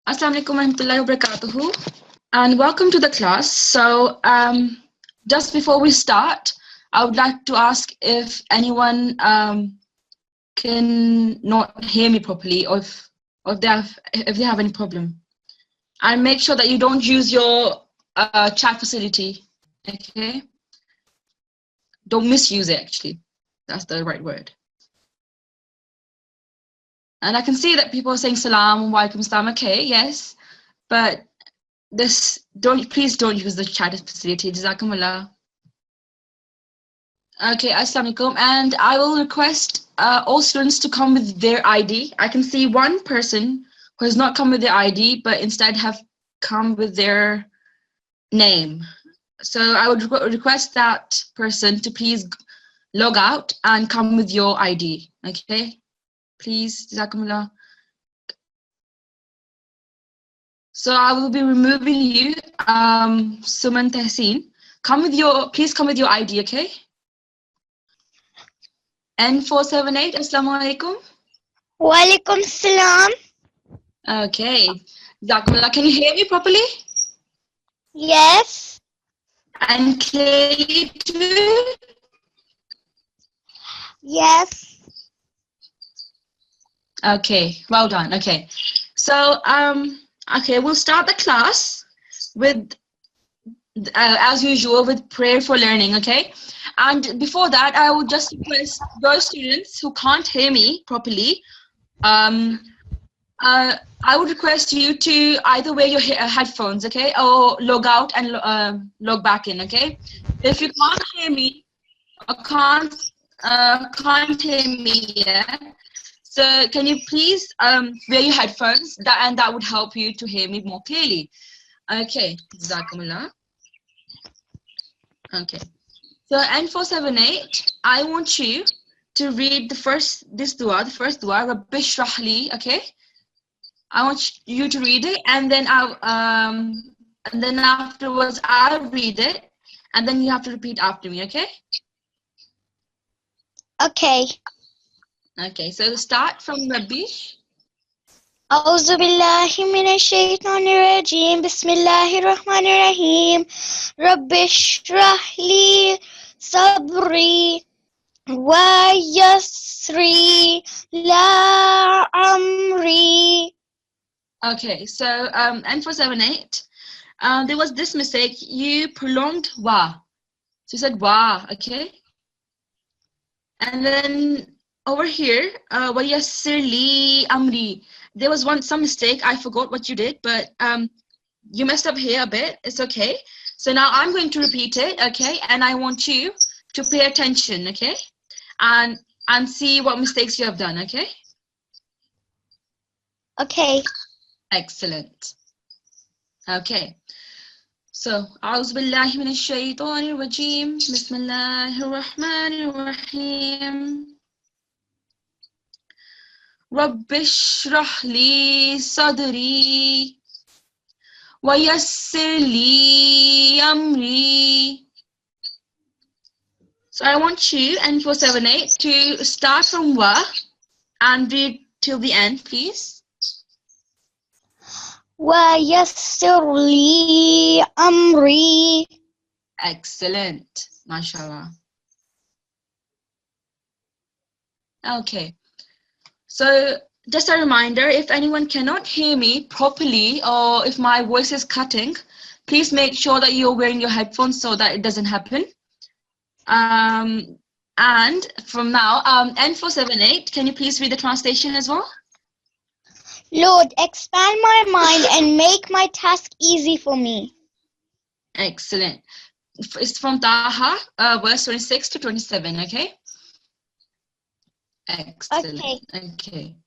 Assalamu alaikum warahmatullahi wabarakatuh, and welcome to the class. So, just before we start, I would like to ask if anyone can not hear me properly, or if they have any problem, and make sure that you don't use your chat facility. Okay, don't misuse it. Actually, that's the right word. And I can see that people are saying salam, wa alaikum salam. Okay, yes, but please don't use the chat facility. Jazakumullah. Okay, assalamu alaikum. And I will request all students to come with their ID. I can see one person who has not come with their ID, but instead have come with their name. So I would request that person to please log out and come with your ID. Okay, please, jazakumullah. So I will be removing you, Suman Tahseen. Please come with your ID, okay? N478, Assalamu alaikum. Wa alaikum salam. Okay. Jazakumullah, can you hear me properly? Yes. And clearly too? Yes. Okay, well done. Okay. So, okay, we'll start the class with, as usual, with prayer for learning, okay? And before that, I would just request those students who can't hear me properly, I would request you to either wear your headphones, okay, or log out and log back in, okay? If you can't hear me or can't hear me yet, so can you please wear your headphones, that would help you to hear me more clearly. Okay, Jazakumullah. Okay. So N478, I want you to read the first dua, Rabbi Shrah Li, okay? I want you to read it, and then afterwards I'll read it, and then you have to repeat after me, okay? Okay. Okay, so start from Rabbi. أعوذ بالله من الشيطان الرجيم بسم الله الرحمن الرحيم رب اشرح لي صدري ويسري لا أمري. Okay, so N478, there was this mistake. You prolonged wa, so you said wa, okay? And then over here, وَيَسِّرْ لِي أَمْرِي. There was some mistake. I forgot what you did, but you messed up here a bit. It's okay. So now I'm going to repeat it, okay? And I want you to pay attention, okay? And see what mistakes you have done, okay? Okay. Excellent. Okay. So, أعوذ بالله من الشيطان الرجيم بسم الله الرحمن الرحيم رب اشرح لي صدري ويسر لي أمري. So I want you, N478, to start from wa and read till the end, please. ويسر لي أمري. Excellent. MashaAllah. Okay. So just a reminder, if anyone cannot hear me properly or if my voice is cutting, please make sure that you're wearing your headphones so that it doesn't happen. And from now, N478, can you please read the translation as well? Lord, expand my mind and make my task easy for me. Excellent. It's from Taha, verse 26 to 27, okay? Excellent. Okay.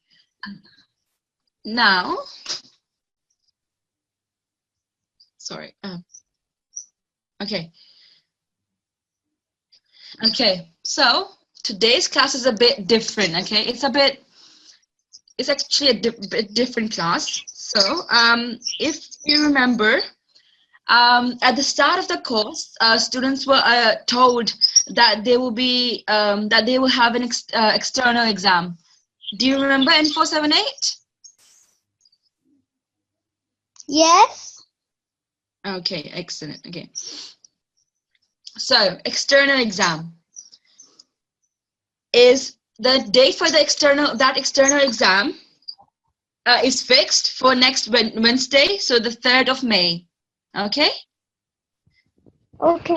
Now, sorry. Okay. Okay. So today's class is a bit different. Okay, it's actually a bit different class. So, if you remember, at the start of the course, students were told that they will have an external exam. Do you remember N478? Yes. Okay, excellent. Okay. So, external exam is the date for the external exam is fixed for next Wednesday, so the 3rd of May. Okay? Okay.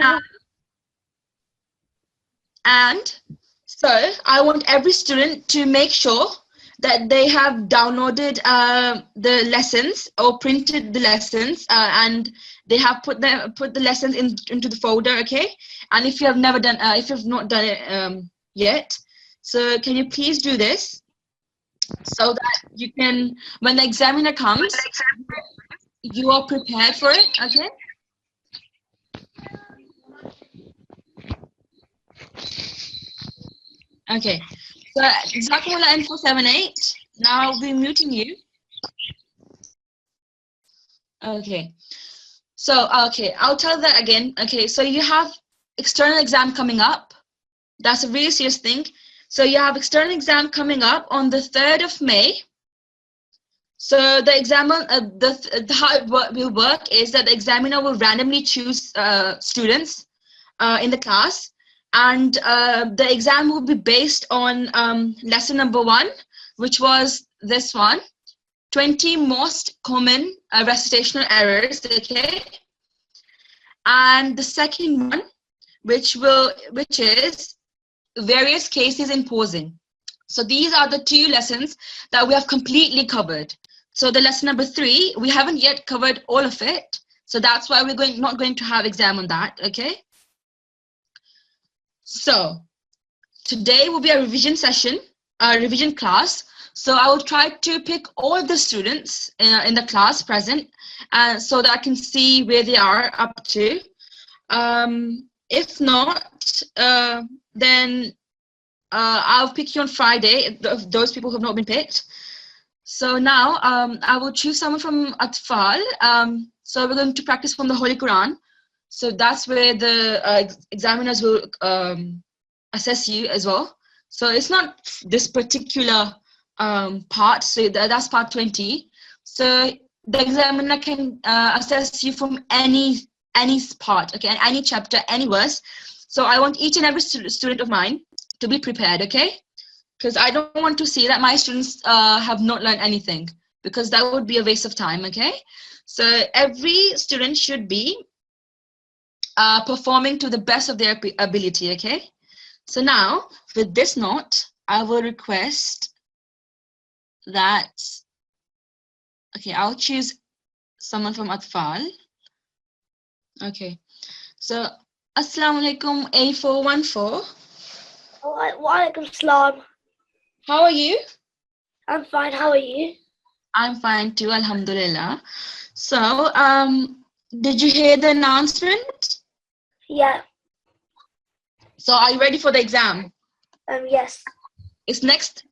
And so I want every student to make sure that they have downloaded the lessons or printed the lessons and they have put the lessons into the folder. Okay? And if you have never done if you've not done it yet, so can you please do this so that you can, when the examiner comes, you are prepared for it. Okay? Okay. So Zakumullah N478, now I'll be muting you. Okay. So, okay, I'll tell that again. Okay, so you have external exam coming up. That's a really serious thing. So you have external exam coming up on the 3rd of May. So the examiner, how it will work is that the examiner will randomly choose students in the class, and the exam will be based on lesson number 1, which was this one, 20 most common recitational errors. Okay, and the second one, which is various cases in pausing. So these are the 2 lessons that we have completely covered. So the lesson number 3, we haven't yet covered all of it. So that's why we're not going to have exam on that. Okay. So today will be a revision session, a revision class. So I will try to pick all the students in the class present so that I can see where they are up to. If not, then I'll pick you on Friday, those people who have not been picked. So now I will choose someone from Atfal. So we're going to practice from the Holy Quran. So that's where the examiners will assess you as well. So it's not this particular part. So that's part 20. So the examiner can assess you from any part, okay, any chapter, any verse. So I want each and every student of mine to be prepared, okay? Because I don't want to see that my students have not learned anything, because that would be a waste of time, okay? So every student should be performing to the best of their ability, okay? So now, with this note, I will request that, okay, I'll choose someone from Atfal. Okay, so Assalamu alaikum A414. Wa alaikum salam. How are you? I'm fine. How are you? I'm fine too, alhamdulillah. So, did you hear the announcement? Yeah. So, are you ready for the exam? Yes. It's next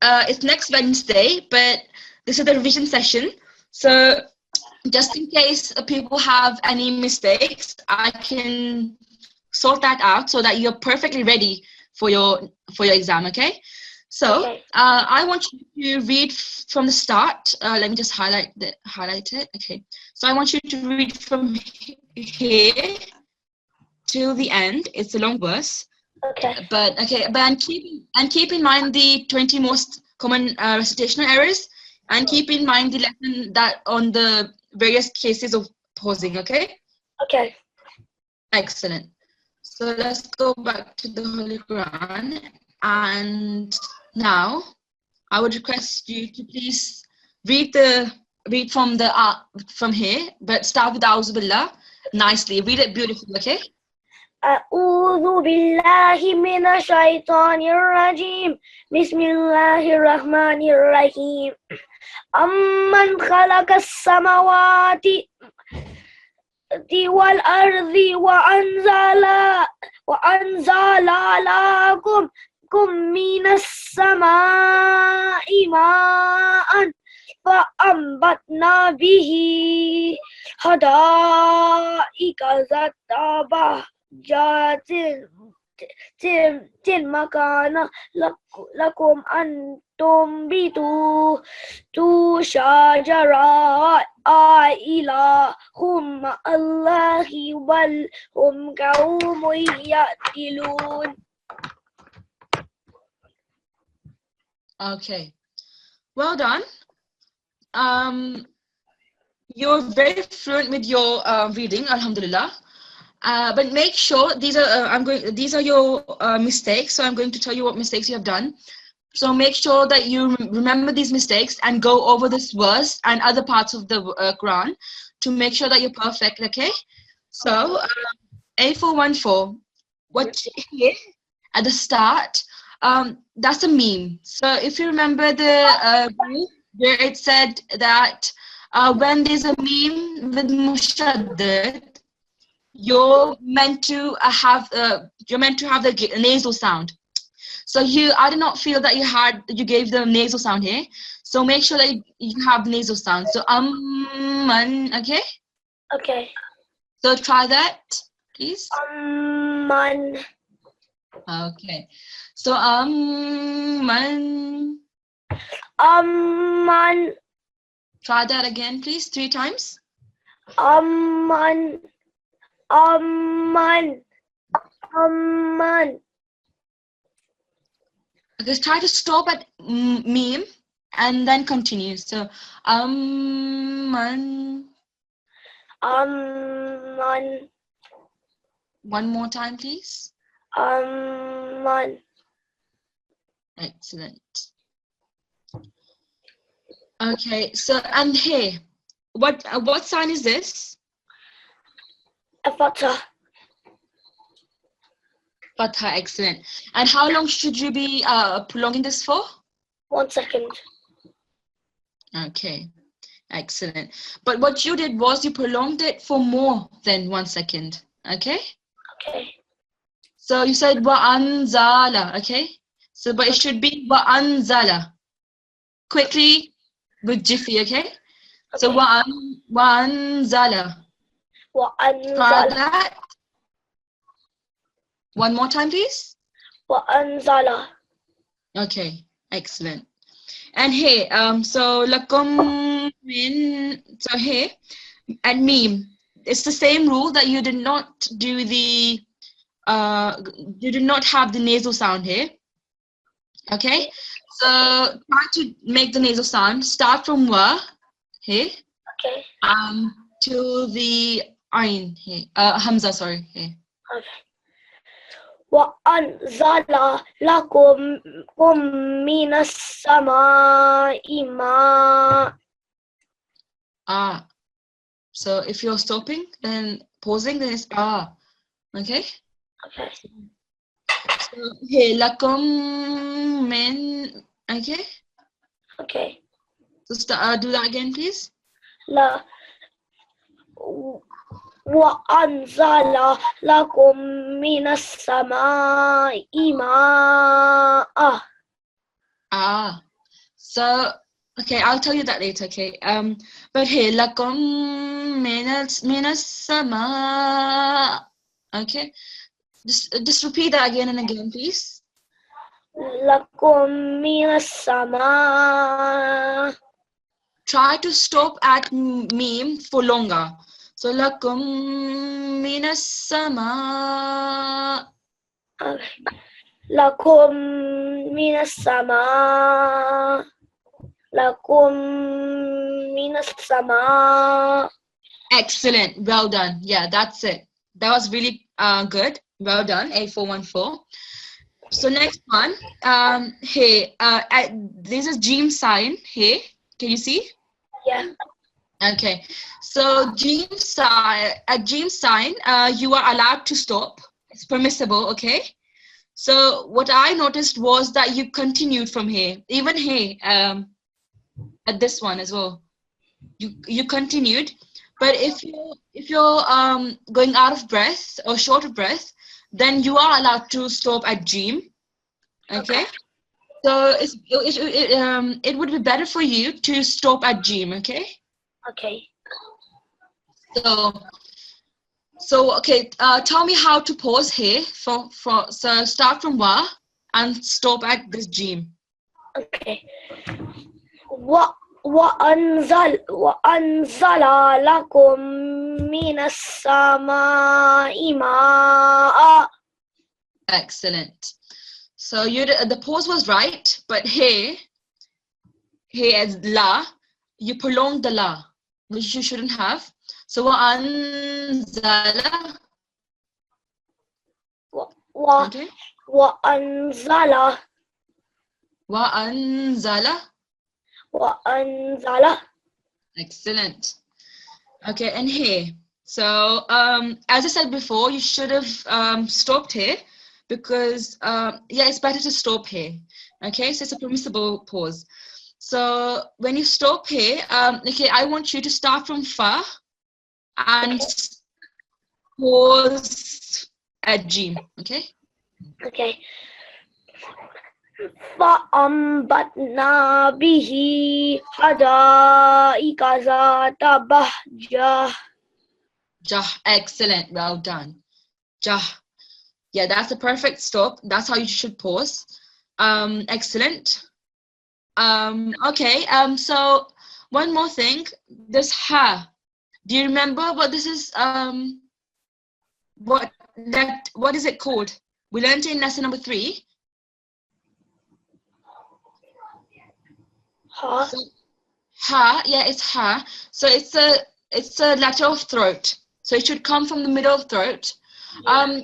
Wednesday, but this is the revision session. So, just in case people have any mistakes, I can sort that out so that you're perfectly ready for your exam. Okay. So, Okay. I want you to read from the start. Let me just highlight it. Okay. So I want you to read from here till the end. It's a long verse. Okay. But keep in mind the 20 most common recitational errors, and keep in mind the lesson that on the various cases of pausing. Okay. Okay. Excellent. So let's go back to the Holy Quran, and now I would request you to please read from here, but start with A'udhu Billah nicely. Read it beautifully, okay? أعوذ بالله من الشيطان الرجيم بسم الله الرحمن الرحيم أمن خلق السماوات والأرض وأنزل لكم من السماء ماء فأنبتنا به حدائق ذات بهجات مكان لكم أن تنبتوا شجرات إلههم مع الله بل هم قوم يعدلون. Okay, well done. You're very fluent with your reading, alhamdulillah. But make sure these are your mistakes. So I'm going to tell you what mistakes you have done. So make sure that you remember these mistakes and go over this verse and other parts of the Quran to make sure that you're perfect. Okay. So A414. What here at the start? That's a meme. So if you remember the rule where it said that when there's a meme with mushaddad, you're meant to have the nasal sound. So I did not feel that you gave the nasal sound here. So make sure that you have nasal sound. So okay. Okay. So try that, please. Man. Okay. So man. Man. Try that again, please. 3 times. Man. Man. Man. Okay, try to stop at meme and then continue. So man. Man. One more time, please. Man. Excellent. Okay, so and here, what sign is this? A fatha. Fatha, excellent. And how long should you be prolonging this for? 1 second. Okay, excellent. But what you did was you prolonged it for more than 1 second. Okay. Okay. So you said wa anzala. Okay. So but it should be wa anzala. Quickly with jiffy. Okay. So wa anzala. Wa Try anzala. that. One more time, please. Wa anzala. Okay, excellent. And here, so lakum min. So here, at meme, it's the same rule that you did not do the. You did not have the nasal sound here. Okay, so try to make the nasal sound. Start from wa here. Okay. To the ain here. Hamza, sorry here. Okay. وأنزل لكم من السماء ماء. So if you're stopping, then pausing, then it's okay? Okay. So here, lakum min, okay? Okay. So do that again, please. La وأنزل لكم من السماء ماء. So okay, I'll tell you that later, okay? But here, lakum minas sama. Okay, just repeat that again and again, please. لكم من السماء. Try to stop at meme for longer. So lakum minas sama. لكم من السماء. لكم من السماء. Excellent, well done. Yeah, that's it. That was really good. Well done, A414. So next one, here, this is Jim sign here. Can you see? Yeah. Okay. So at Jim sign, you are allowed to stop. It's permissible, okay? So what I noticed was that you continued from here, even here, at this one as well. You continued, but if you're going out of breath or short of breath, then you are allowed to stop at Jim. Okay. So it would be better for you to stop at Jim. Okay. Okay. So okay. Tell me how to pause here. So start from wa and stop at this Jim. Okay. وأنزل لكم من السماء ماء. Excellent. So the pause was right, but here as la, you prolonged the la, which you shouldn't have. So وأنزل. Okay. وأنزل وأنزل. Excellent. Okay, and here. So as I said before, you should have stopped here because yeah, it's better to stop here. Okay, so it's a permissible pause. So when you stop here, okay, I want you to start from fa and pause at jim. Okay. Okay. فأنبتنا به حدائق ذات بهجة. Jah, excellent, well done. Jah, yeah, that's a perfect stop. That's how you should pause. Excellent. Okay. So one more thing. This ha. Do you remember what this is? What is it called? We learned it in lesson number 3. Ha. So, ha, yeah, it's ha. So it's a letter of throat. So it should come from the middle of throat. Yeah.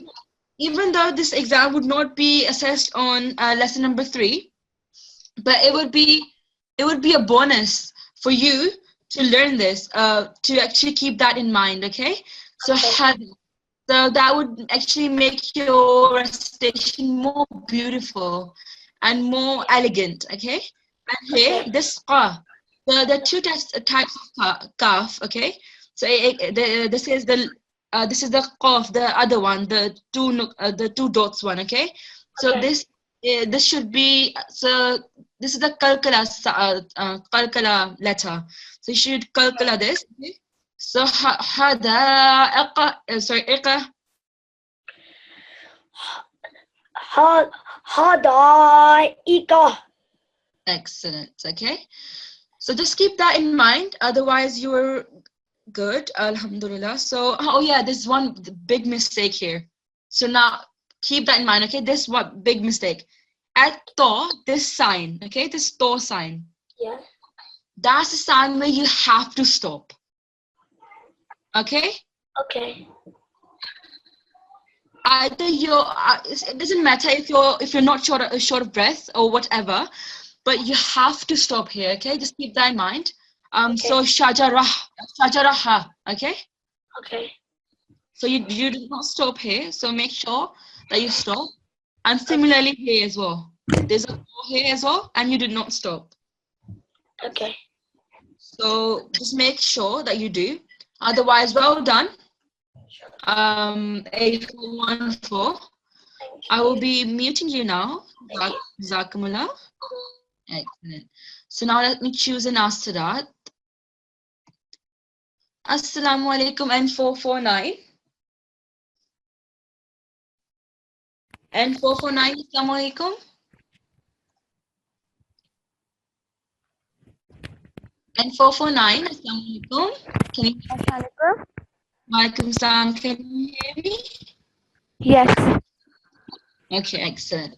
Even though this exam would not be assessed on lesson number 3, but it would be a bonus for you to learn this, to actually keep that in mind. Okay. So so that would actually make your recitation more beautiful and more elegant. Okay. And here, this qa, there are 2 types of kaf. Okay. So this is the qaf, the other one, the two dots one. Okay. So this should be, so this is the kalkala letter. So you should kalkala this. Okay? So iqa. حدائق. Excellent. Okay. So just keep that in mind. Otherwise, you're good. Alhamdulillah. So, oh yeah, there's one big mistake here. So now keep that in mind. Okay. This one big mistake. At to, this sign. Okay. This to sign. Yeah. That's the sign where you have to stop. Okay. Okay. Either it doesn't matter if you're not short of breath or whatever, but you have to stop here. Okay. Just keep that in mind. So shajaraha, okay? Okay. So you do not stop here. So make sure that you stop. And similarly here as well. There's a here as well, and you did not stop. Okay. So just make sure that you do. Otherwise, well done. 8414. I will be muting you now. Jazakumullah. Excellent. So now let me choose an Astadat. Assalamu alaikum N449. N449, assalamu alaikum. N449, assalamu alaikum. Can you hear me? Walaikum salam. Can you hear me? Yes. Okay, excellent.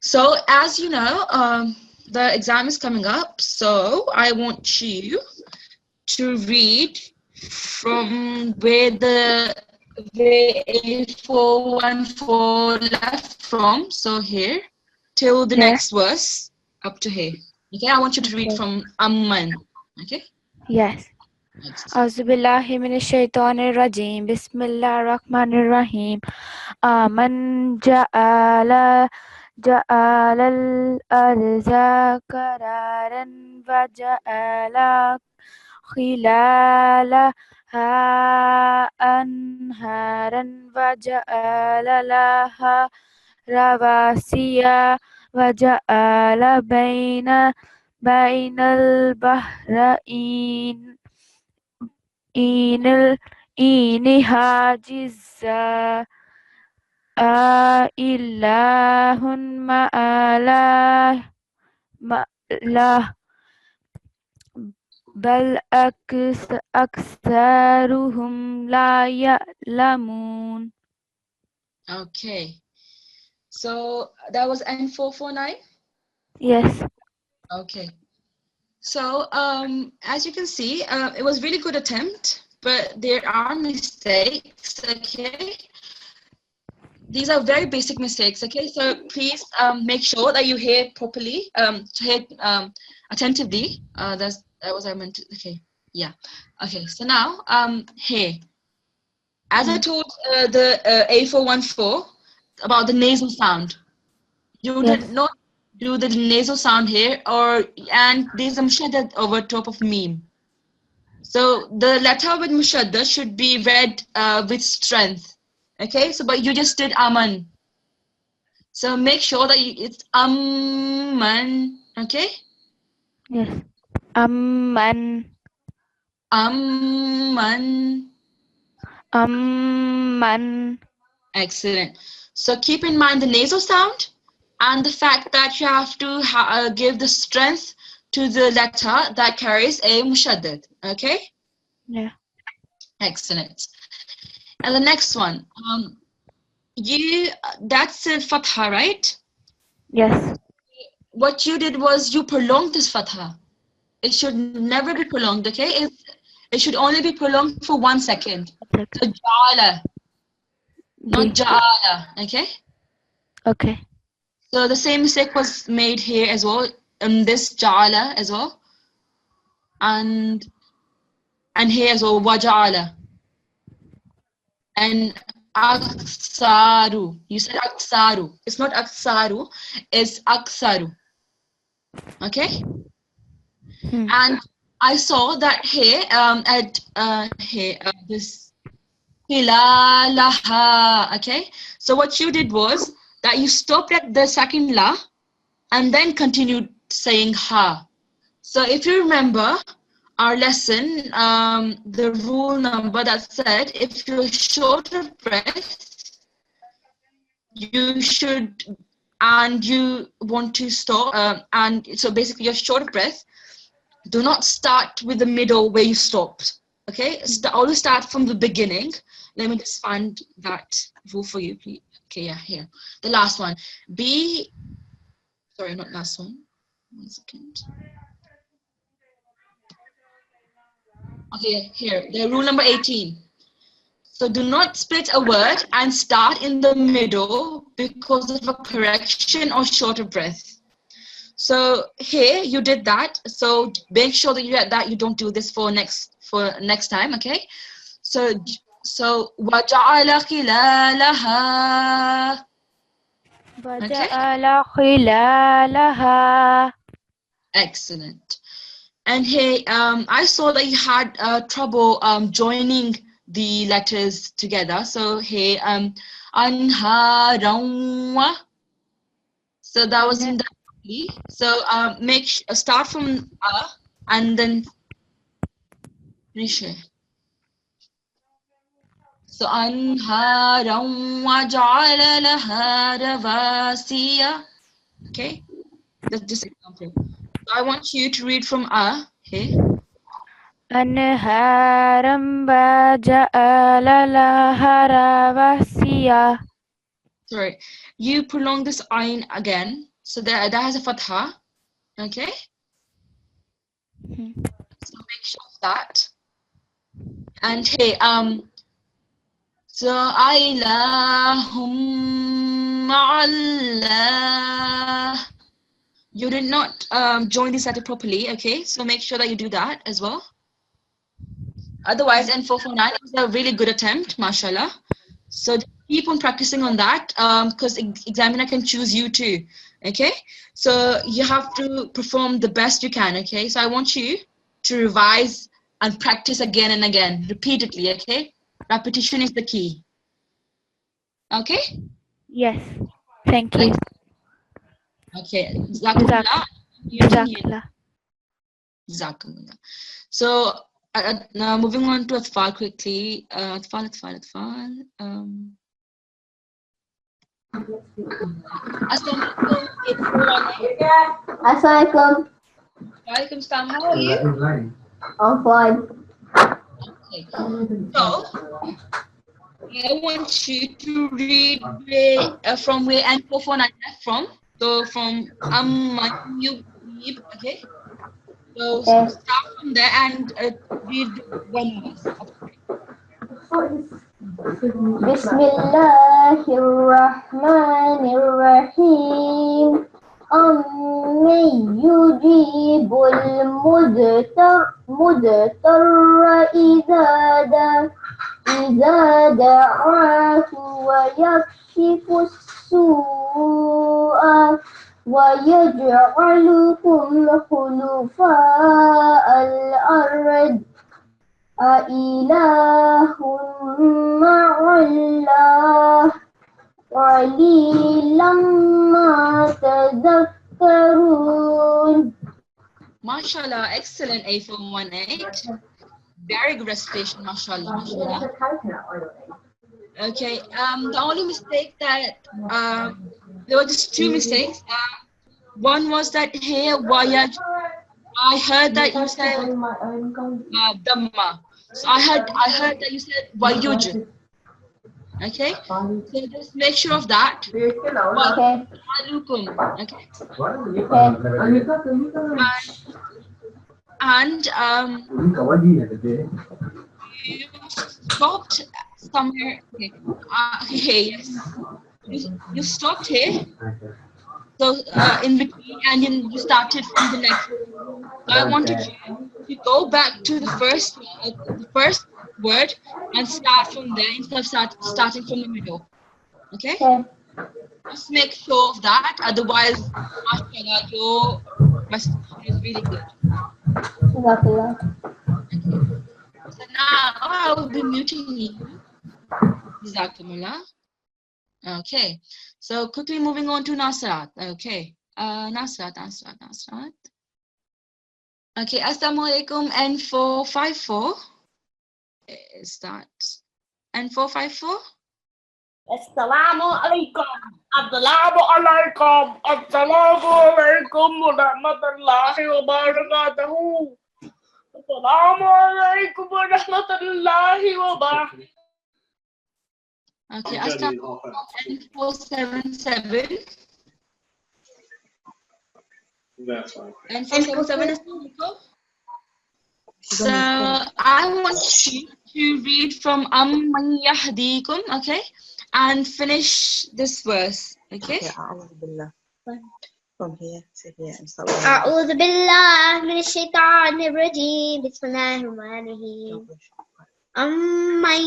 So as you know, the exam is coming up. So I want you to read from where A414 left from, so here, till the next verse, up to here. Okay, I want you to read from Amman. Okay? Yes. Auzubillahi minash shaitanir rajim. Bismillahir rahmanir rahim. Aman ja'ala al-arza qararan wa ja'ala khilalaha anharan wa ja'ala laha rawasiya wa ja'ala bainal bahrain ini hajiza ilahun ma'alah بل أكثرهم لا يعلمون. Okay. So that was N449. Yes. Okay. So as you can see, it was really good attempt, but there are mistakes. Okay. These are very basic mistakes. Okay. So please make sure that you hear properly. To hear attentively. That was I meant to. Okay. Yeah. Okay. So now here, as I told the A414 about the nasal sound. You Yes. did not do the nasal sound here, and there's a mushaddad over top of meme. So the letter with mushaddad should be read with strength. Okay, so but you just did aman. So make sure that it's amman. Okay, Yes. Amman. amman. Amman. Excellent. So keep in mind the nasal sound and the fact that you have to give the strength to the letter that carries a mushaddad. Okay. Yeah. Excellent. And the next one, that's a fatha, right? Yes. What you did was you prolonged this fatha. It should never be prolonged, okay? It should only be prolonged for 1 second. So ja'ala, not G. ja'ala, okay? Okay. So the same mistake was made here as well, in this ja'ala as well, and here as well, waja'ala. And aksaru. You said aksaru. It's not aksaru, it's aksaru. Okay? And I saw that here at here this hilalaha. Okay? So what you did was that you stopped at the second la and then continued saying ha. So if you remember our lesson, the rule number that said if you're short of breath, you should, and you want to stop, and so basically you're short of breath, do not start with the middle where you stopped. Okay, always start from the beginning. Let me just find that rule for you, please. Okay, yeah, here. The last one. Sorry, not last one. 1 second. Okay, here. The rule number 18. So do not split a word and start in the middle because of a correction or short of breath. So here you did that. So make sure that you don't do this for next time. Okay. So وَجَعَلَ خِلَالَهَا. Okay. وَجَعَلَ خِلَالَهَا. Excellent. And here I saw that you had trouble joining the letters together. So here anharanwa. So that was in the so start from and then finish it. So anharan wa ja'ala laha ravasiya. Okay, that's just an example. So I want you to read from here. أنهارا وجعل لها رواسي. Sorry, you prolong this ayn again. So that has a fatha. Okay. So make sure of that. And hey, so ilahum ma'allah. You did not join this letter properly, okay? So make sure that you do that as well. Otherwise, N449 is a really good attempt, mashallah. So keep on practicing on that because examiner can choose you too, okay? So you have to perform the best you can, okay? So I want you to revise and practice again and again, repeatedly, okay? Repetition is the key. Okay? Yes. Thank you. Okay. Jazakumullah. Jazakallah. Jazakumullah. So now moving on to Atfal quickly. Atfal. Assalamualaikum. Assalamualaikum. Walaikum salam. How are you? I'm fine. Okay. So, I want you to read from where N449 left from. So, from you, okay? So, Okay. start from there and read one verse. Bismillahirrahmanirrahim. أمن يجيب المضطر إذا دعاه ويكشف السوء ويجعلكم خلفاء الأرض أإله مع الله قليلا ما تذكرون. MashaAllah, excellent A418. Very good recitation, MashaAllah, MashaAllah. Okay, the only mistake that there were just two mistakes. One was that here, I heard that you said Dhamma. So I heard that you said Vayuj. Okay, so just make sure of that. Okay. Okay. And you stopped somewhere. Okay. Okay. Yes. You stopped here. So in between, and then you started from the next. So I wanted you to go back to the first word and start from there instead of starting from the middle. Okay? Okay. Just make sure of that. Otherwise, mashallah, your recitation is really good. Jazakallah. Okay. So now I will be muting you. Jazakumullah. Okay. So quickly moving on to Nasrat. Okay. Nasrat. Okay. Assalamu alaikum. N454. Is that N454? Assalamu alaikum. Assalamu alaikum. Assalamu alaikum wa rahmatullahi wa barakatuhu. Assalamu alaikum wa rahmatullahi wa barakatuhu. Okay, N477. That's fine. N477 is so I want you to read from Amman Yahdikum, okay, and finish this verse, okay? From here to here and start. أعوذ بالله من الشيطان الرجيم بسم الله الرحمن الرحيم أمن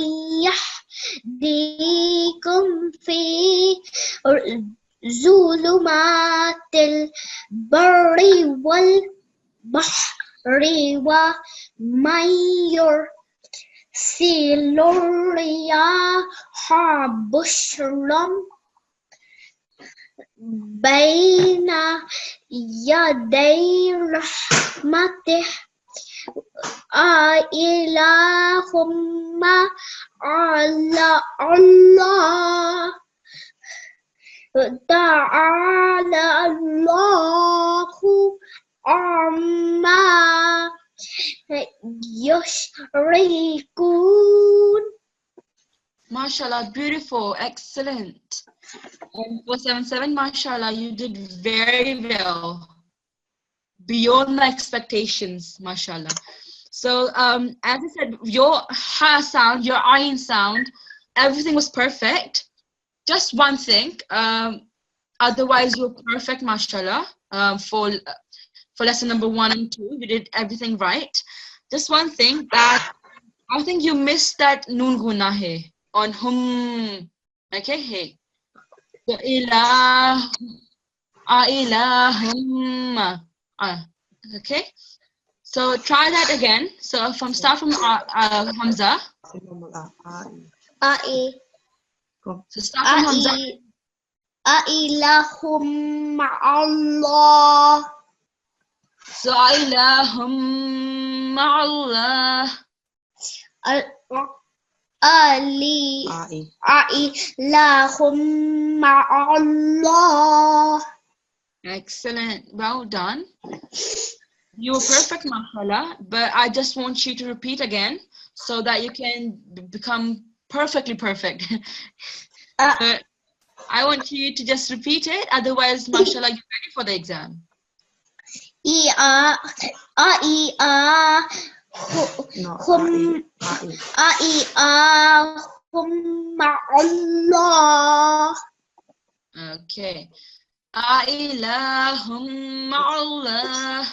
يهديكم في ظلمات البر والبحر ومن يرسل الرياح بشرا بين يدي رحمته إله مع الله تعالى الله عما يشركون. MashaAllah, beautiful, excellent. N477, MashaAllah, you did very well. Beyond my expectations, MashaAllah. So, as I said, your ha sound, your ayin sound, everything was perfect. Just one thing, otherwise you're perfect, MashaAllah. For lesson number 1 and 2, you did everything right. Just one thing that I think you missed that noon guna hai on hum. Okay, hey. So ilahum. Okay. So try that again. So start from Hamza. So start from Hamza. أإله مع الله. So ilahum ma'allah. أإله مع الله. Excellent. Well done. You were perfect, mashallah, but I just want you to repeat again so that you can become perfectly perfect. But I want you to just repeat it, otherwise, mashallah, you're ready for the exam. Okay. Ailahum ma'allah.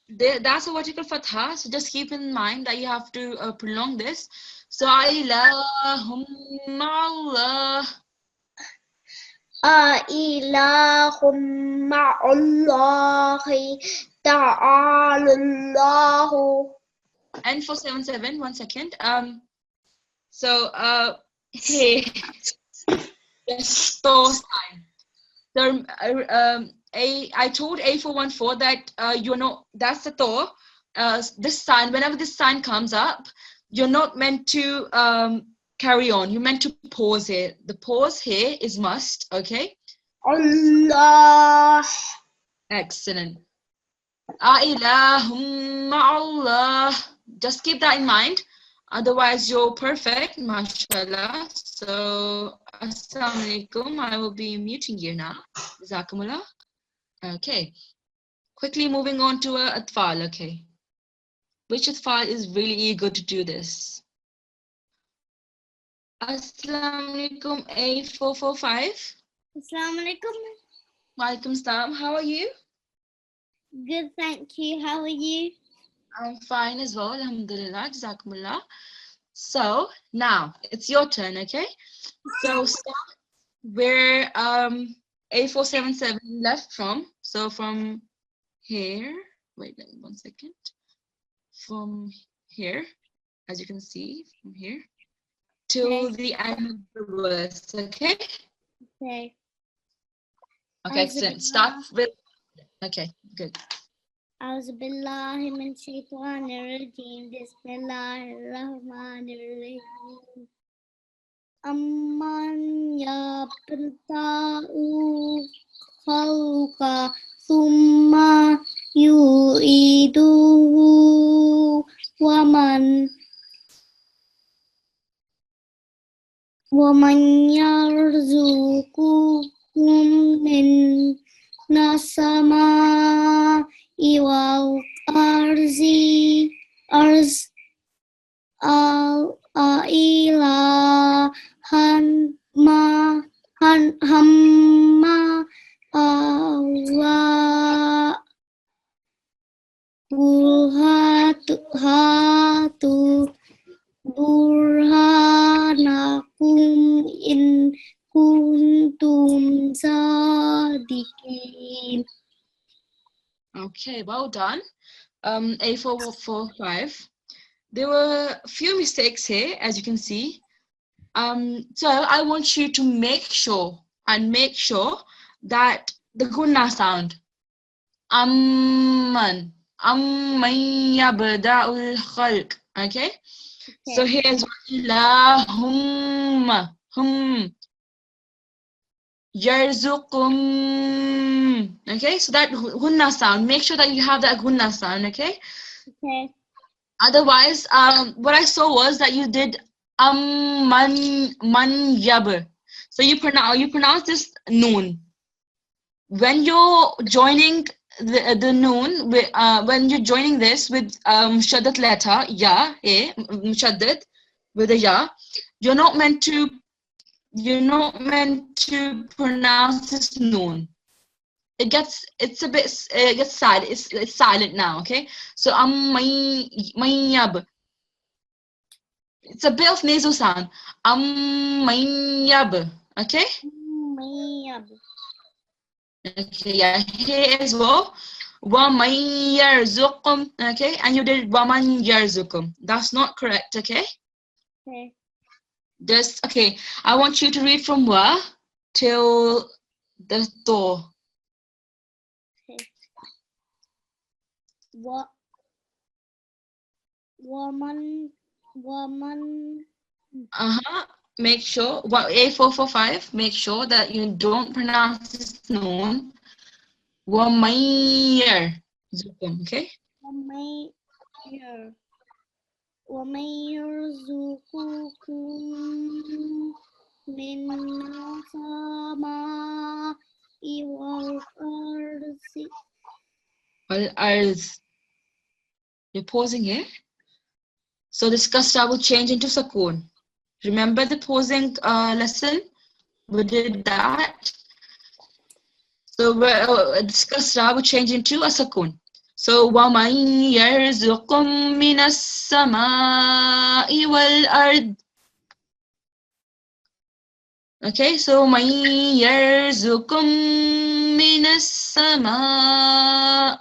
That's a vertical fatha, so just keep in mind that you have to prolong this. So Ailahum ma'allah. Ilahum ma'allahi ta'alallahu. And for 77, 1 second. So hey, the store sign. So I told A414 that that's the Thor. This sign, whenever this sign comes up, you're not meant to carry on. You're meant to pause here. The pause here is must, okay? Allah. Excellent. A'ilahum ma'allah. Just keep that in mind. Otherwise, you're perfect, mashallah. So, assalamu alaikum. I will be muting you now. Jazakumullah. Okay. Quickly moving on to atfal, okay. Which atfal is really eager to do this? Assalamu alaikum, A445. Assalamu alaikum. Walaikum salam. How are you? Good, thank you. How are you? I'm fine as well. Alhamdulillah. Jazakumullah. So now it's your turn, okay? So start where A477 left from. So from here, wait, let me 1 second. From here, as you can see, from here till the end of the verse, okay? Okay. Okay, excellent. Start with, okay, good. أعوذ بالله من الشيطان الرجيم بسم الله الرحمن الرحيم أمن يبتغي خلق ثم يعيده ومن يرزقكم من السماء والأرض أإله ما هاتوا برهانكم إن كنتم صادقين. Okay, well done. A445. There were a few mistakes here, as you can see. So I want you to make sure that the gunna sound. Amman yabda'ul khalq. Okay? So here's Lahumma yarzuqum. Okay, so that gunna sound. Make sure that you have that gunna sound, okay? Okay. Otherwise, what I saw was that you did man yab. So you pronounce this noon. When you're joining the noon, when you're joining this with shaddat letter ya, shaddat with a ya, you're not meant to pronounce this noon. It gets silent. It's silent now, okay? So mayyab. It's a bit of nasal sound. Mayyab. Okay? Okay, yeah, here as well. وَمَن يَرْزُقُكُمْ. Okay, and you did وَمَن يَرْزُقُكُم. That's not correct, okay? Okay. Just, okay, I want you to read from wa till the to. Okay. Woman. Uh-huh. make sure, well, A445, make sure that you don't pronounce this noon. وَمَن يَرْزُقْكُم, okay? وَمَن يَرْزُقْكُم مِّنَ السَّمَاءِ Al-arz. You're pausing here. So this kasra will change into sukoon. Remember the pausing lesson? We did that. So this kasra will change into a sukoon. So وَمَن يَرْزُقْكُم مِّنَ السَّمَاءِ وَالْأَرْضِ. Okay, so مَن يَرْزُقْكُم مِّنَ السَّمَاءِ.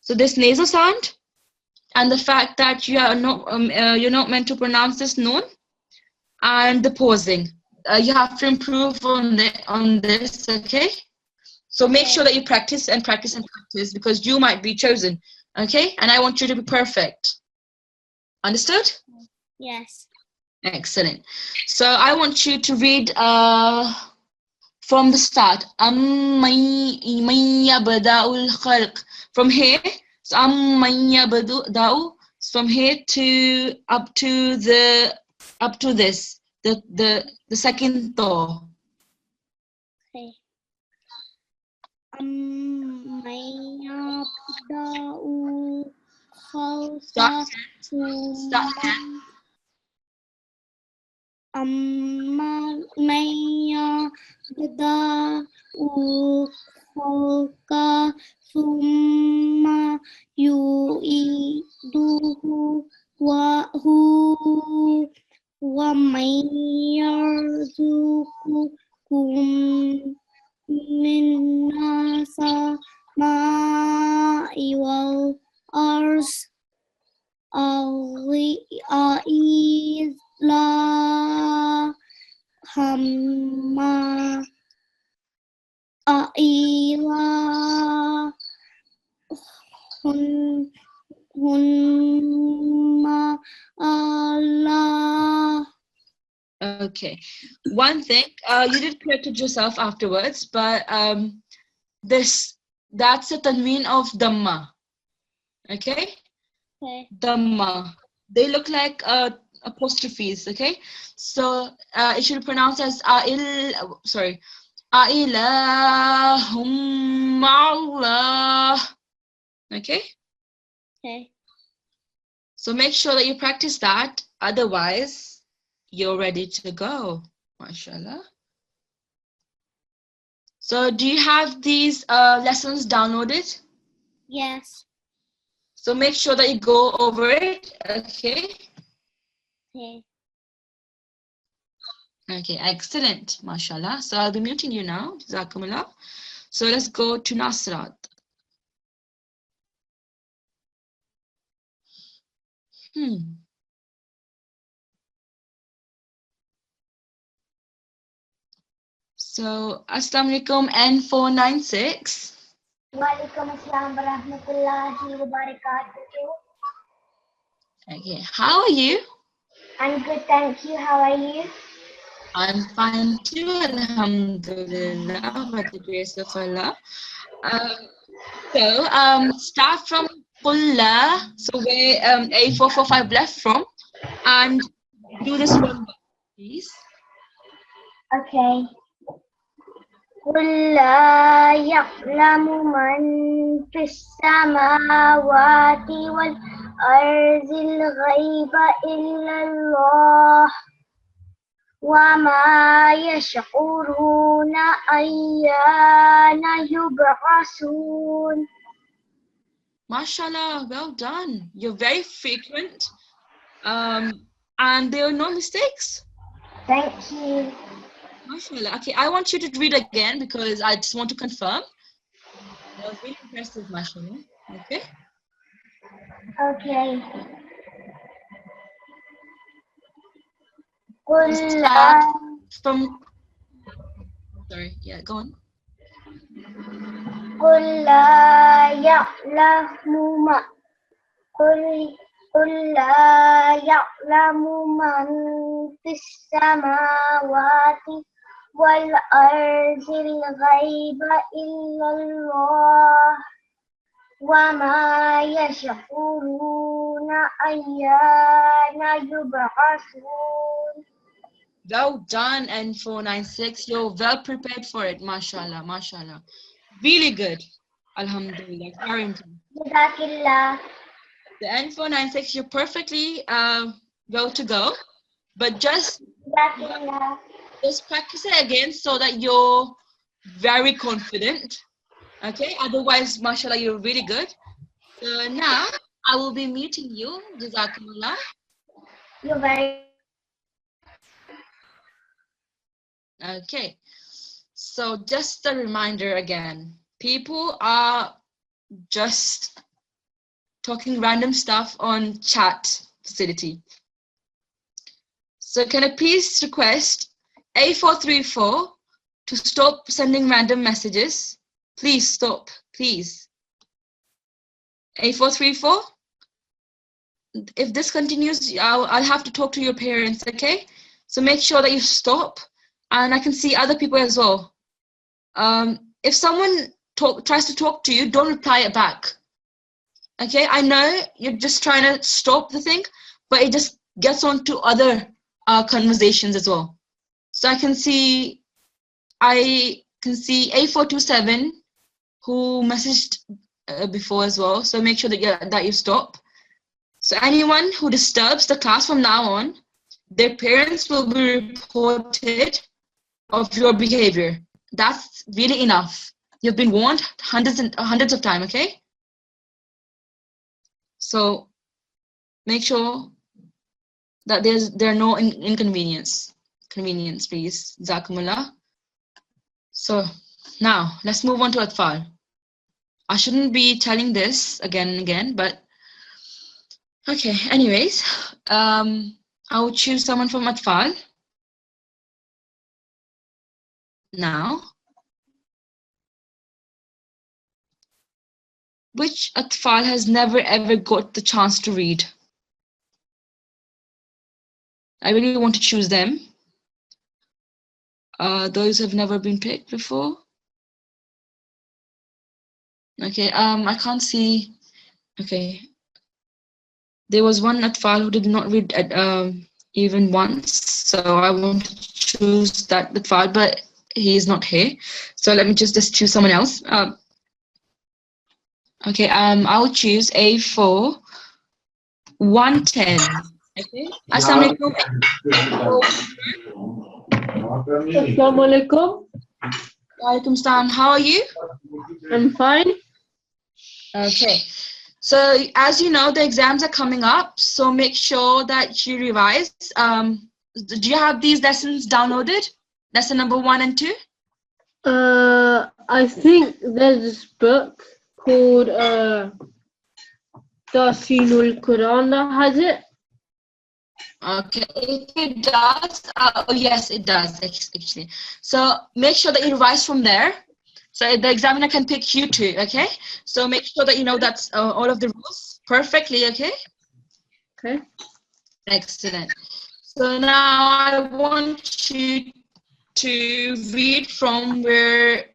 So this nasal sound and the fact that you're not meant to pronounce this noon and the pausing. You have to improve on this, okay? So make sure that you practice and practice and practice because you might be chosen, okay? And I want you to be perfect. Understood? Yes. Excellent. So I want you to read from the start. From here. So from here to up to this. The second door. Okay. Start again. من يبدأ الخلق ثم يعيده ومن يرزقكم من السماء والأرض Okay. One thing, you did correct it yourself afterwards, but that's a tanween of dhamma. Okay? Okay. Dhamma. They look like apostrophes, okay? So it should be pronounced as A'ilahum ma'allah. Okay? Okay. So make sure that you practice that, otherwise you're ready to go. MashaAllah. So do you have these lessons downloaded? Yes. So make sure that you go over it, okay? Okay. Okay, excellent, mashallah. So I'll be muting you now, jazakumullah. So let's go to Nasrat. So, Assalamu alaikum N496. Walaikum assalam wa rahmatullahi wa barakatuh. Okay, how are you? I'm good, thank you. How are you? I'm fine too, alhamdulillah, by the grace of Allah. Start from Qulla, so where A445 left from, and do this one, please. Okay. قل لا يعلم من في السماوات والأرض الغيب إلا الله وما يشعرون أيان يبعثون. Mashallah, well done. You're very frequent, and there are no mistakes. Thank you. Mashallah. Okay, I want you to read again because I just want to confirm. That was really impressive, mashallah. Okay? Okay. Start from... Sorry, yeah, go on. قل لا يعلم قل لا يعلم من في السماوات والأرض الغيب إلا الله وما يشعرون أيان يبعثون. Well done, N496. You're well prepared for it. MashaAllah, MashaAllah. Really good. Alhamdulillah. Very important. Jazakallah. The N496, you're perfectly well to go. But just Jazakallah. practice it again so that you're very confident. Okay? Otherwise, MashaAllah, you're really good. So now I will be meeting you. Jazakumullah. You're very Okay. So just a reminder again, people are just talking random stuff on chat facility. So can I please request A434 to stop sending random messages? Please stop, please. A434, if this continues, I'll have to talk to your parents, okay? So make sure that you stop, and I can see other people as well. If someone tries to talk to you, don't reply it back. Okay, I know you're just trying to stop the thing, but it just gets on to other conversations as well. So I can see A427 who messaged before as well. So make sure that you stop. So anyone who disturbs the class from now on, their parents will be reported of your behavior. That's really enough. You've been warned hundreds of times, okay? So make sure that there are no inconvenience, please. Jazakumullah. So now let's move on to Atfal. I shouldn't be telling this again and again, but okay. Anyways, I will choose someone from Atfal now. Which Atfal has never ever got the chance to read? I really want to choose them. Those have never been picked before. Okay, I can't see. Okay, there was one Atfal who did not read even once, so I want to choose that Atfal, but he is not here. So let me just choose someone else. Okay, I'll choose A4 110. Okay. Assalamualaikum. Assalamualaikum. Walaikum salam. How are you? I'm fine. Okay. So as you know, the exams are coming up, so make sure that you revise. Do you have these lessons downloaded? Lesson number 1 and 2? I think there's this book called Tashilul-Quran that has it. Okay, if it does, oh yes, it does actually. So make sure that you revise from there, so the examiner can pick you too. Okay, so make sure that you know that's all of the rules perfectly. Okay. Okay. Excellent. So now I want you to read from where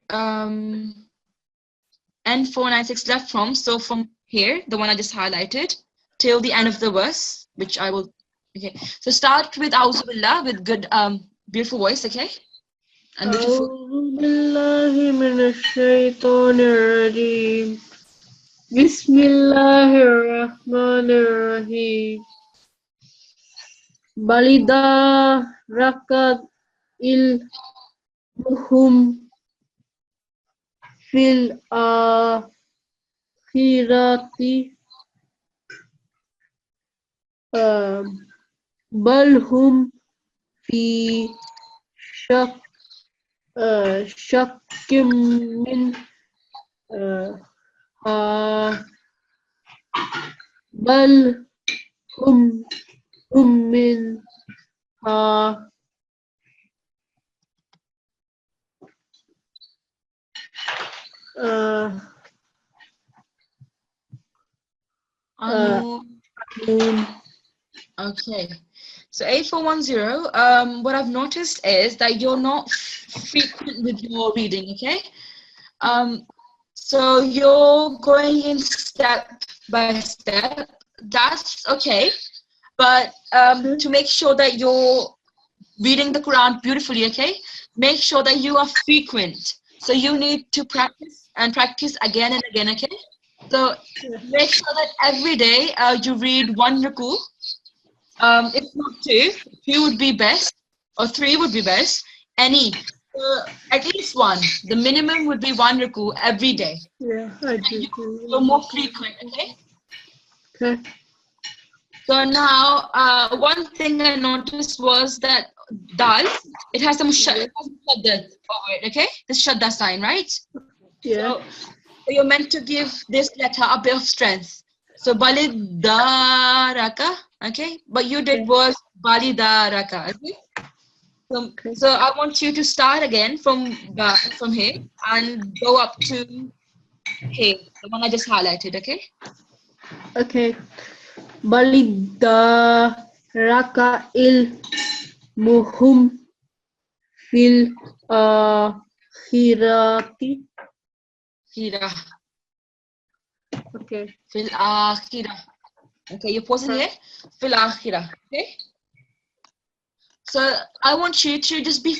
N496 left from. So from here, the one I just highlighted, till the end of the verse, which I will. Okay, so start with A'udhu Billah with good, beautiful voice, okay? And beautiful. أعوذ بالله من الشيطان الرجيم بسم الله الرحمن الرحيم بل اداركت علمهم في الآخرة بل هم في شك من بل هم منها Noon. Okay. So 8410, what I've noticed is that you're not frequent with your reading, okay? So you're going in step by step. That's okay. But to make sure that you're reading the Quran beautifully, okay? Make sure that you are frequent. So you need to practice and practice again and again, okay? So make sure that every day you read one ruku. If not two would be best, or three would be best. Any, at least one. The minimum would be one ruku every day. Yeah, I do. So more frequent, okay? Okay. So now, one thing I noticed was that dal, it has some shadda over it, okay? This shadda sign, right? Yeah. So you're meant to give this letter a bit of strength. So balidaraka, okay? But you did was balidaraka, okay? So I want you to start again from here and go up to here, the one I just highlighted, okay? Okay. Balida raka il muhum fil khirati. Khira, Okay. fil akhira. Okay, you pause it here. Fil akhira, okay? So I want you to just be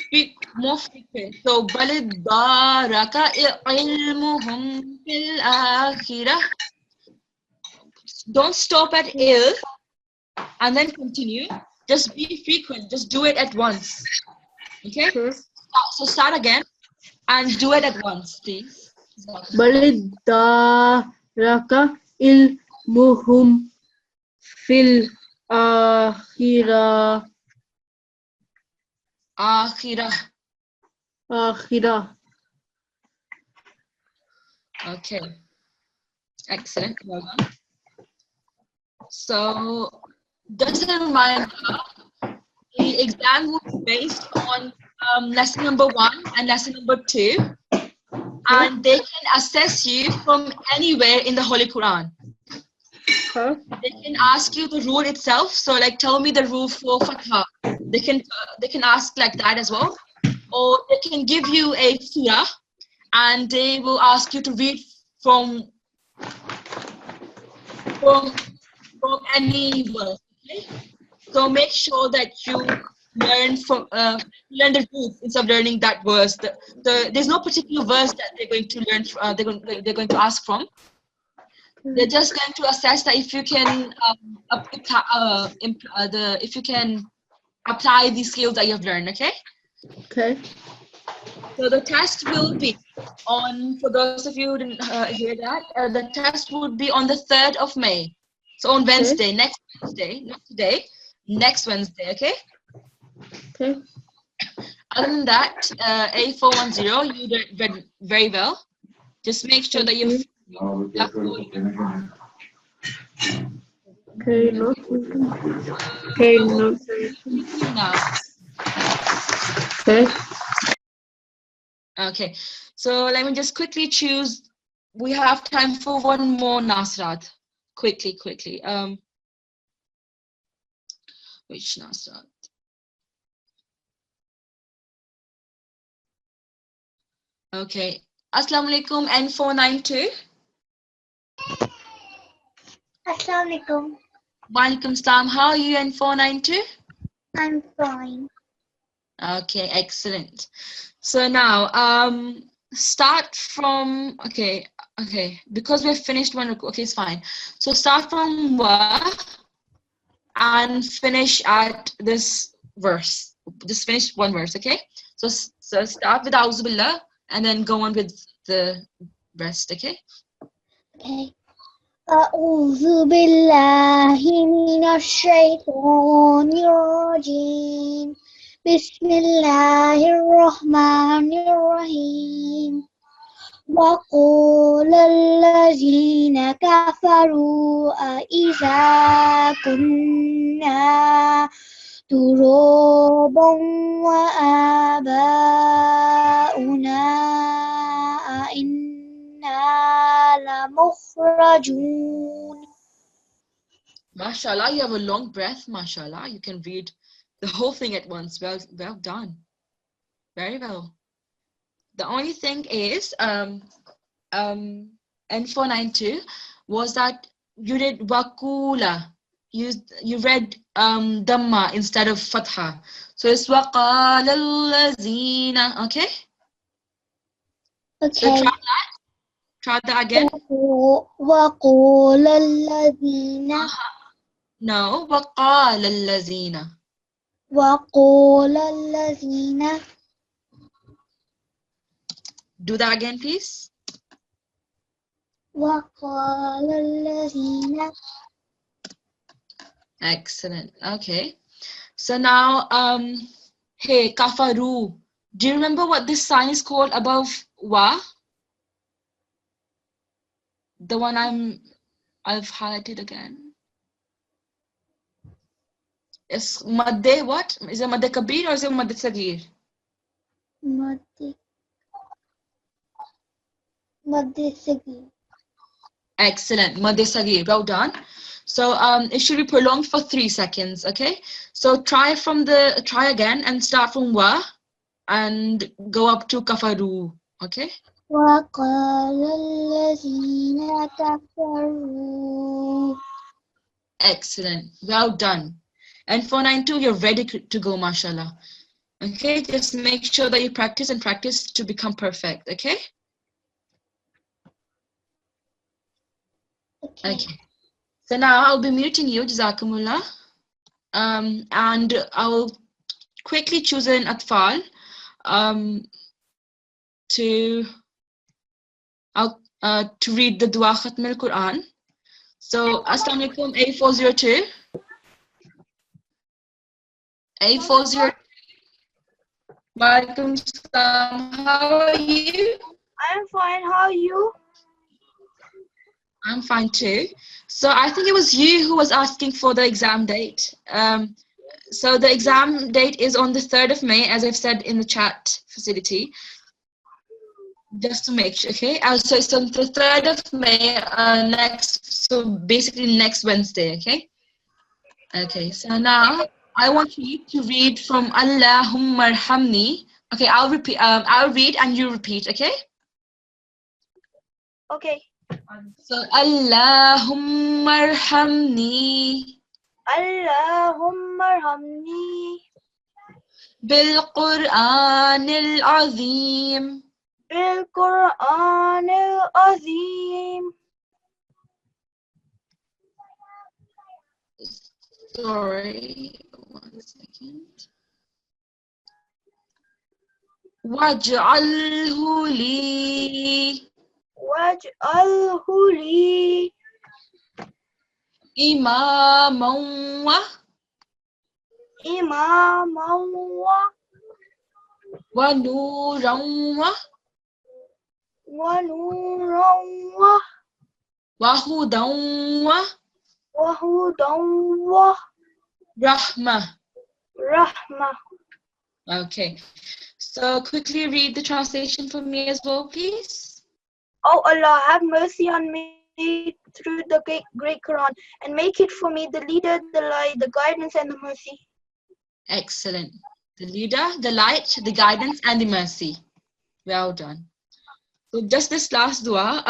more frequent. So balidaraka ilmuhum fil akhirah. Don't stop at il and then continue. Just be frequent. Just do it at once. Okay? So start again and do it at once, please. Balida raka il muhum fil akhirah. Akhirah. Akhirah. Okay. Excellent. Well done. So just a reminder, the exam will be based on lesson number 1 and lesson number 2, and they can assess you from anywhere in the Holy Quran. They can ask you the rule itself. So, like, tell me the rule for fatha. They can ask like that as well, or they can give you a surah, and they will ask you to read from any verse. Okay? So make sure that you learn the rules instead of learning that verse. There's no particular verse that they're going to learn. They're going to ask from. They're just going to assess that if you can if you can apply the skills that you've learned. Okay. Okay. So the test will be on, for those of you who didn't hear that, the test would be on the 3rd of May. So on Wednesday, next Wednesday, not today, next Wednesday, okay? Okay. Other than that, A410, you did very well. Just make sure that you're Okay, no. Okay, no. now. Okay. Okay, so let me just quickly choose. We have time for one more Nasrat. Quickly. Which Nasrat? Okay. Assalamu alaikum N492. Assalamu alaikum. Walaikum salam. How are you N492? I'm fine. Okay, excellent. So now, start from, okay, because we've finished one, okay, it's fine. So start from wa and finish at this verse. Just finish one verse, okay? So start with A'udhu Billah and then go on with the rest, okay? Okay. أعوذ بالله من الشيطان الرجيم بسم الله الرحمن الرحيم وقال الذين كفروا أإذا كنا ترابا وآباؤنا أئنا لمخرجون. MashaAllah, you have a long breath, MashaAllah. You can read the whole thing at once. Well done. Very well. The only thing is, N492 was that you did Wakula. You read Dhamma instead of Fatha. So it's Waqala allazina. Okay? So Okay. try that again. وقول الذين No, Waqala allazina. وقول الذين Do that again, please. وقال الذين. Excellent. Okay. So now, hey, kafaru. Do you remember what this sign is called above wa? The one I've highlighted again. Is madde what? Is it madde kabir or is it madde sagir? مد صغير. Excellent. Madde sagir. Well done. So it should be prolonged for 3 seconds. Okay. So try again and start from wa and go up to kafaru. Okay. وقال الذين كفروا. Excellent. Well done. And 492, you're ready to go, mashallah. Okay, just make sure that you practice and practice to become perfect, okay? Okay. So now I'll be muting you, Jazakumullah. And I'll quickly choose an atfal to read the dua Talimul-Quran. So, Assalamu alaikum, A402. A402. Walaikum salam. How are you? I'm fine. How are you? I'm fine too. So I think it was you who was asking for the exam date. So the exam date is on the 3rd of May, as I've said in the chat facility. Just to make sure, okay? So it's on the 3rd of May, basically next Wednesday, okay? Okay, so now I want you to read from Allahumma arhamni. Okay, I'll repeat. I'll read and you repeat, okay? Okay. So Allahumma arhamni Allahumma arhamni bil Qur'anil azim. bil Qur'anil azim. Sorry, 1 second. Waj'alhu li Waj'alhu li imaman imaman wa nuran wa nuran wa hudan wa hudan wa rahmah. rahmah. Okay, so quickly read the translation for me as well, please. Oh Allah, have mercy on me through the great Quran and make it for me the leader, the light, the guidance and the mercy. Excellent. The leader, the light, the guidance, and the mercy. Well done. So just this last dua.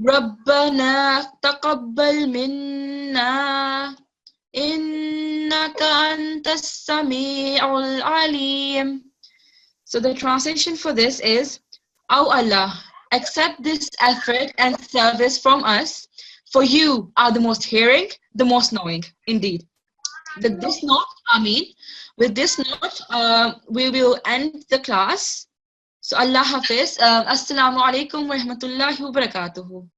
Rabbana taqabbal minna innaka antas sami'ul alim. So the translation for this is, O Allah, accept this effort and service from us, for you are the most hearing, the most knowing. Indeed. With this note, with this note, we will end the class. So Allah Hafiz. Assalamu alaikum wa rahmatullahi wa barakatuhu.